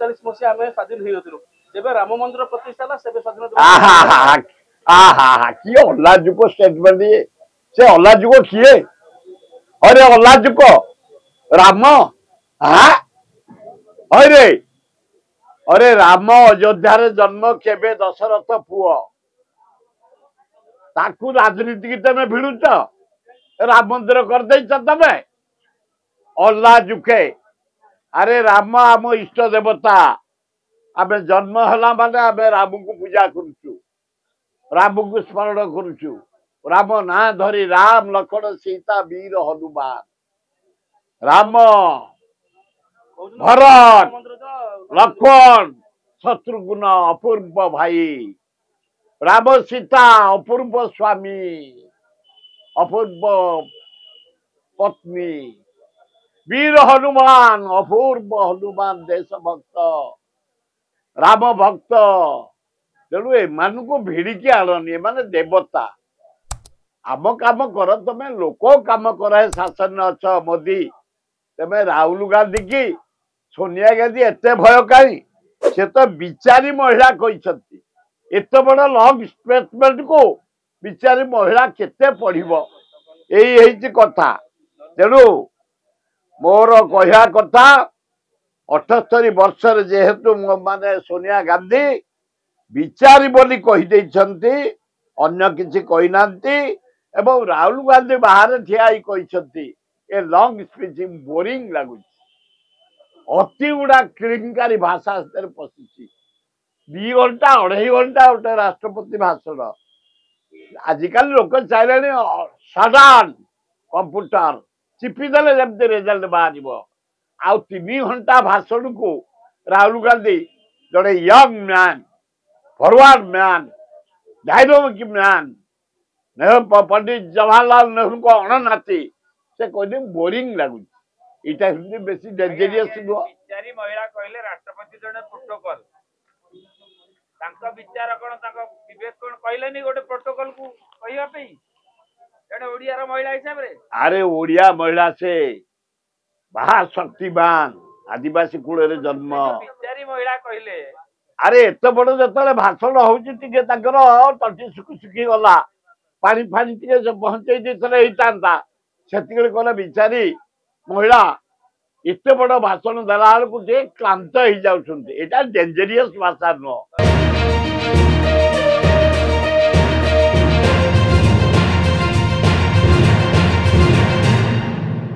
मसीहा आम स्वाधीन हो जब राम मंदिर प्रतिष्ठा से किए अलाजुक स्टेटमेंट ये से अलाजुक किए अरे अलाजुक राम अरे अरे राम अयोध्या जन्म केबे दशरथ पुओ ताकू राजनीति तमें भिड़ुच राम मंदिर कर तमें अलाजुके अरे राम आम इष्ट देवता आम जन्म है माने आम राम को पूजा करुचु राम को स्मरण करुचु राम ना धरी राम लक्ष्मण सीता वीर हनुमान राम भरत लक्ष्मण शत्रुघ्न अपूर्व भाई राम सीता अपूर्व स्वामी अपूर्व पत्नी वीर हनुमान अपूर्व हनुमान देशभक्त राम भक्त तेणु एमान को भिड़िकी आनी एम देवता आम काम कर तमें लोक काम कर शासन अच मोदी तमें राहुल गांधी की सोनिया गांधी एत भय कहीं से तो बिचारी महिला कहते एत बड़ लंग स्टेटमेंट को बिचारी महिला केते पढ़िबो यही कथा तेणु मोर कहया कथा 78 वर्ष जेहेतु माने सोनिया गांधी बिचारी बोली कही अन्य किसी कही नांती एवं राहुल गांधी बाहर ठिया कहते ए लंग स्पीच बोरिंग लगुच अति गुड़ा किलिंकारी भाषा पशि 2 घंटा 2.5 घंटा गोटे राष्ट्रपति भाषण आजिकल लोक चाहिए सडन कंप्यूटर चिपिदेले जमी रेजल्ट बाहर आउ 3 घंटा भाषण को राहुल गांधी जड़े young man forward man dynamic man Pandit Jawaharlal Nehru को अणनाती से कहते बोरिंग लगुच इटा बेसी डेंजरियस बिचारी महिला कहले राष्ट्रपति जने प्रोटोकॉल तांका विचार कोन तांका विवेक कोन कहलेनी गोटे प्रोटोकॉल को कहिया पे जने ओडिया रो महिला हिसाब रे अरे ओडिया महिला से बाहा शक्तिमान आदिवासी कूल रे जन्म बिचारी महिला कहले अरे एत बड़ जो भाषण होची टिके ताकर तंटी सुखी गला पानी फानी टिके पहुंचे देता से कहला बिचारी महिला एत बड़ भाषण देला बेलू क्लांत हो जाऊँ यहाँ डेंजरियस भाषा नुह